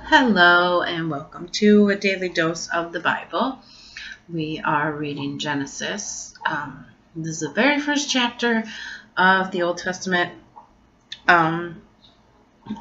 Hello and welcome to a daily dose of the Bible. We are reading Genesis. This is the very first chapter of the Old Testament. And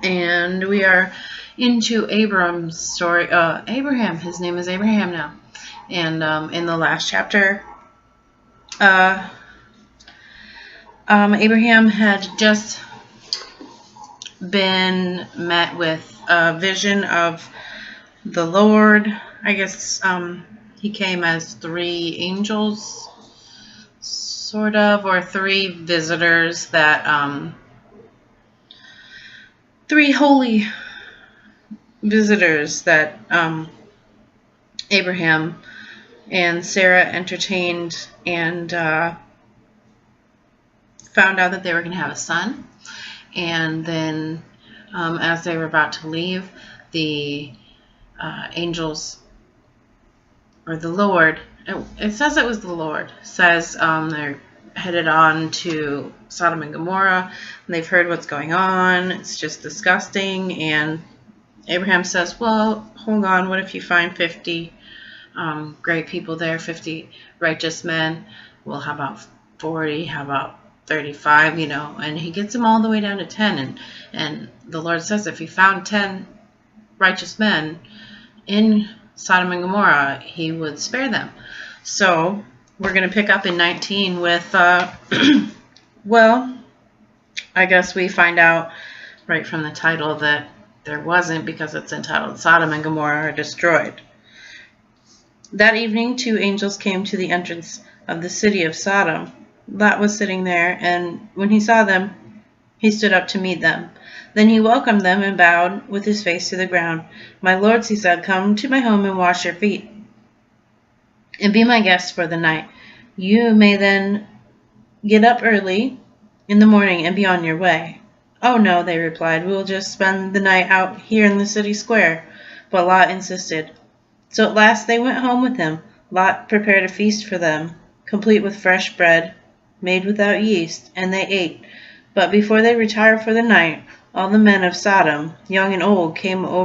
we are into Abram's story. Abraham, his name is Abraham now. And in the last chapter, Abraham had just been met with a vision of the Lord. I guess he came as three angels, sort of, or three visitors that, three holy visitors that Abraham and Sarah entertained and found out that they were going to have a son. And then as they were about to leave, the angels, or the Lord, it says it was the Lord, says they're headed on to Sodom and Gomorrah, and they've heard what's going on. It's just disgusting. And Abraham says, well, hold on, what if you find 50 great people there, 50 righteous men? Well, how about 40? How about 35, and he gets them all the way down to 10. And the Lord says if he found 10 righteous men in Sodom and Gomorrah, he would spare them. So we're going to pick up in 19 with, well, I guess we find out right from the title that there wasn't, because it's entitled Sodom and Gomorrah Are Destroyed. That evening 2 angels came to the entrance of the city of Sodom. Lot was sitting there, and when he saw them, he stood up to meet them. Then he welcomed them and bowed with his face to the ground. My lords, he said, come to my home and wash your feet, and be my guests for the night. You may then get up early in the morning and be on your way. Oh, no, they replied, we will just spend the night out here in the city square. But Lot insisted. So at last they went home with him. Lot prepared a feast for them, complete with fresh bread, made without yeast, and they ate. But before they retired for the night, all the men of Sodom, young and old, came from all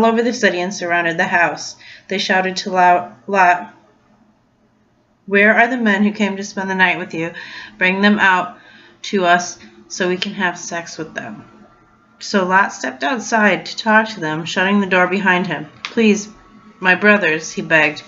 over the city and surrounded the house. They shouted to Lot, where are the men who came to spend the night with you? Bring them out to us so we can have sex with them. So Lot stepped outside to talk to them, shutting the door behind him. Please, my brothers, he begged,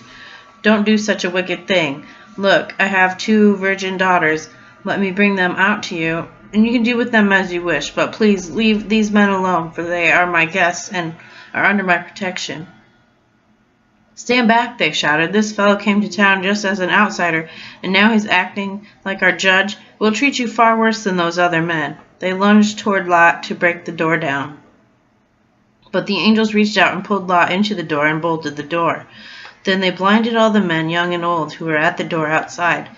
don't do such a wicked thing. Look, I have 2 virgin daughters. Let me bring them out to you, and you can do with them as you wish. But please leave these men alone, for they are my guests and are under my protection. Stand back, they shouted. This fellow came to town just as an outsider, and now he's acting like our judge. We'll treat you far worse than those other men. They lunged toward Lot to break the door down. But the angels reached out and pulled Lot into the door and bolted the door. Then they blinded all the men, young and old, who were at the door outside,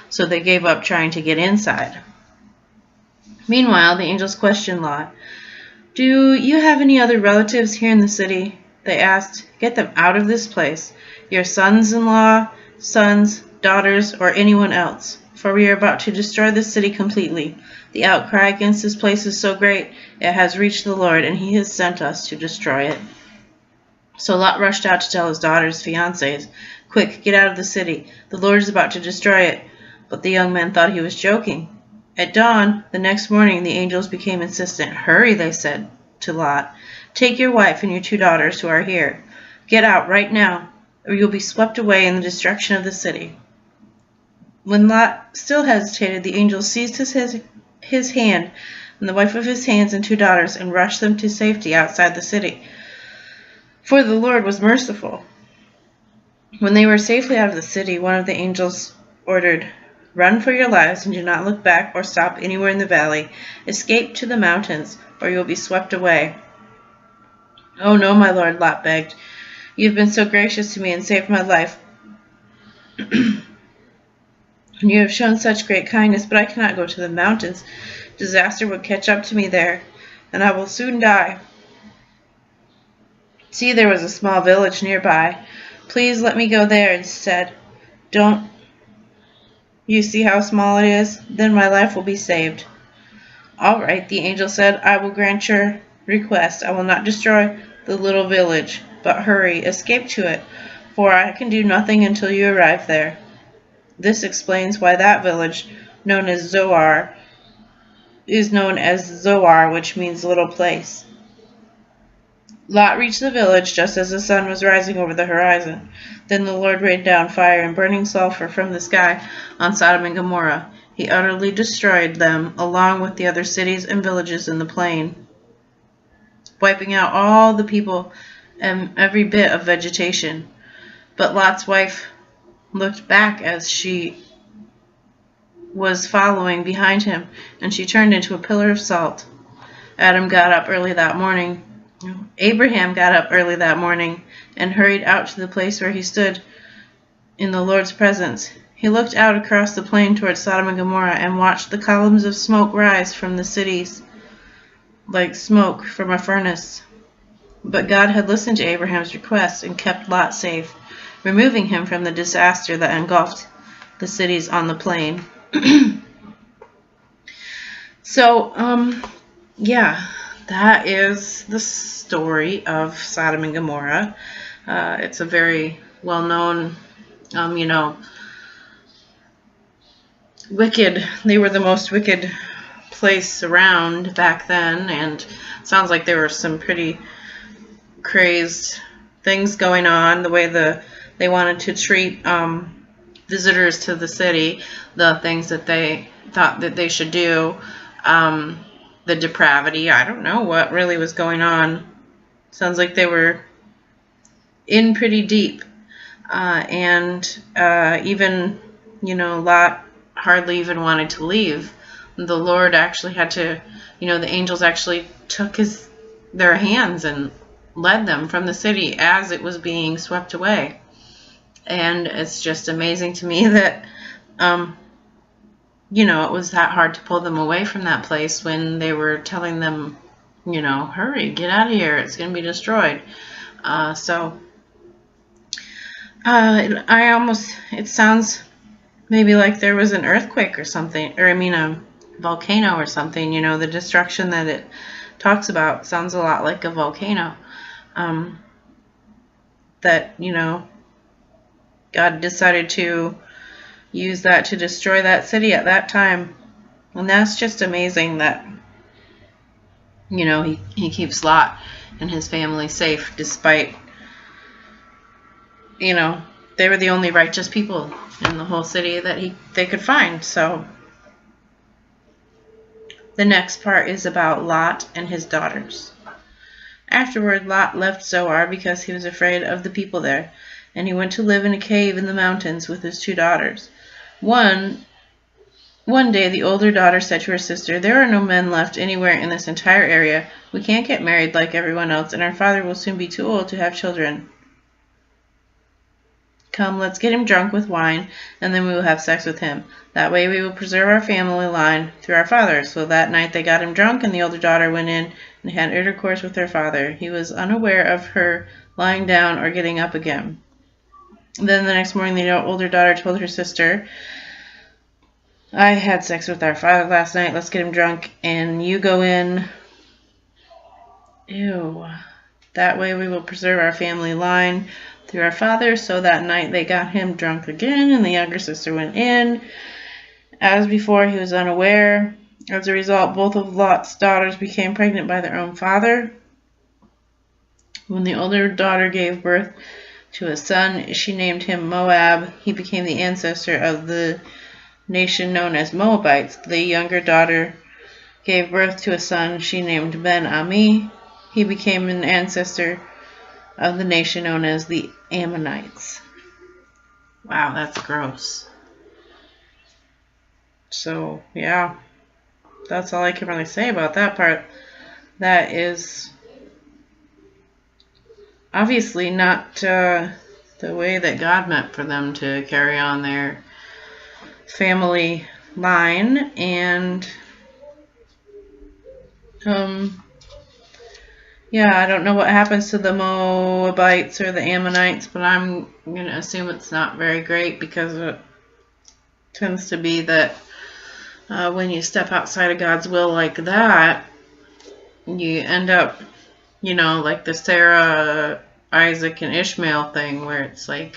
so they gave up trying to get inside. Meanwhile, the angels questioned Lot. Do you have any other relatives here in the city? They asked. Get them out of this place, your sons-in-law, sons, daughters, or anyone else, for we are about to destroy this city completely. The outcry against this place is so great, it has reached the Lord, and he has sent us to destroy it. So Lot rushed out to tell his daughter's fiancés, quick, get out of the city. The Lord is about to destroy it. But the young men thought he was joking. At dawn, the next morning, the angels became insistent. Hurry, they said to Lot. Take your wife and your 2 daughters who are here. Get out right now, or you'll be swept away in the destruction of the city. When Lot still hesitated, the angels seized his hand and the wife of his hands and 2 daughters and rushed them to safety outside the city. For the Lord was merciful. When they were safely out of the city, one of the angels ordered, run for your lives and do not look back or stop anywhere in the valley. Escape to the mountains, or you will be swept away. Oh no, my lord, Lot begged. You have been so gracious to me and saved my life. And you have shown such great kindness, but I cannot go to the mountains. Disaster would catch up to me there, and I will soon die. See, there was a small village nearby. Please let me go there instead. Don't you see how small it is? Then my life will be saved. All right, the angel said, I will grant your request. I will not destroy the little village, but hurry, escape to it, for I can do nothing until you arrive there. This explains why that village, known as Zoar, is known as Zoar, which means little place. Lot reached the village just as the sun was rising over the horizon. Then the Lord rained down fire and burning sulfur from the sky on Sodom and Gomorrah. He utterly destroyed them, along with the other cities and villages in the plain, wiping out all the people and every bit of vegetation. But Lot's wife looked back as she was following behind him, and she turned into a pillar of salt. Abraham got up early that morning and hurried out to the place where he stood in the Lord's presence. He looked out across the plain towards Sodom and Gomorrah and watched the columns of smoke rise from the cities like smoke from a furnace. But God had listened to Abraham's request and kept Lot safe, removing him from the disaster that engulfed the cities on the plain. So, yeah, that is the story of Sodom and Gomorrah. It's a very well-known, wicked. They were the most wicked place around back then, and it sounds like there were some pretty crazed things going on. The way they wanted to treat visitors to the city, the things that they thought that they should do, the depravity. I don't know what really was going on. Sounds like they were in pretty deep, and even Lot hardly even wanted to leave. The Lord actually had to, the angels actually took their hands and led them from the city as it was being swept away. And it's just amazing to me that, it was that hard to pull them away from that place when they were telling them, hurry, get out of here, it's going to be destroyed. It sounds maybe like there was an earthquake or something, or a volcano or something. The destruction that it talks about sounds a lot like a volcano. That, God decided to use that to destroy that city at that time. And that's just amazing that, he keeps Lot and his family safe despite, they were the only righteous people in the whole city that they could find. So the next part is about Lot and his daughters. Afterward, Lot left Zoar because he was afraid of the people there, and he went to live in a cave in the mountains with his 2 daughters. One day, the older daughter said to her sister, "There are no men left anywhere in this entire area. We can't get married like everyone else, and our father will soon be too old to have children. Come, let's get him drunk with wine, and then we will have sex with him. That way we will preserve our family line through our father." So that night they got him drunk, and the older daughter went in and had intercourse with her father. He was unaware of her lying down or getting up again. Then the next morning the older daughter told her sister, "I had sex with our father last night. Let's get him drunk, and you go in." Ew. "That way we will preserve our family line through our father." So that night they got him drunk again, and the younger sister went in. As before, he was unaware. As a result, both of Lot's daughters became pregnant by their own father. When the older daughter gave birth to a son, she named him Moab. He became the ancestor of the nation known as Moabites. The younger daughter gave birth to a son she named Ben-Ami. He became an ancestor of the nation known as the Ammonites. Wow, that's gross. So, yeah, that's all I can really say about that part. That is obviously not the way that God meant for them to carry on their family line. And yeah, I don't know what happens to the Moabites or the Ammonites, but I'm going to assume it's not very great, because it tends to be that when you step outside of God's will like that, you end up, like the Sarah, Isaac, and Ishmael thing, where it's like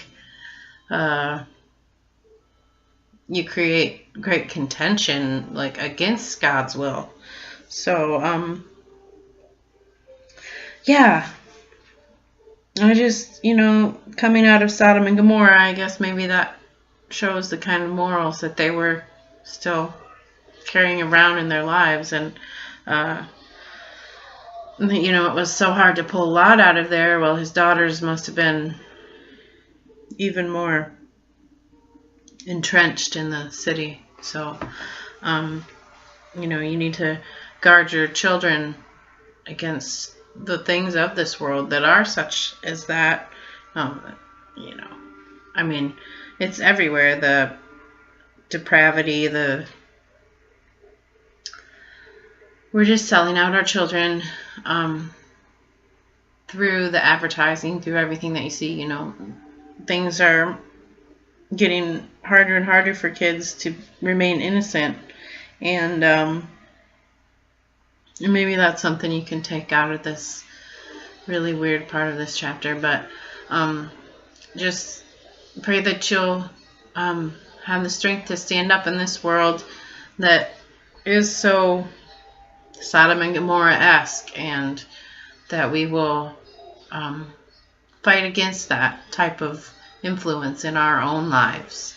you create great contention, like against God's will. So, yeah. I just, coming out of Sodom and Gomorrah, I guess maybe that shows the kind of morals that they were still carrying around in their lives. And, it was so hard to pull Lot out of there. Well, his daughters must have been even more entrenched in the city. So, you need to guard your children against the things of this world that are such as that. I mean, it's everywhere. The depravity, we're just selling out our children through the advertising, through everything that you see. Things are getting harder and harder for kids to remain innocent. And maybe that's something you can take out of this really weird part of this chapter. But just pray that you'll have the strength to stand up in this world that is so Sodom and Gomorrah-esque, and that we will fight against that type of influence in our own lives.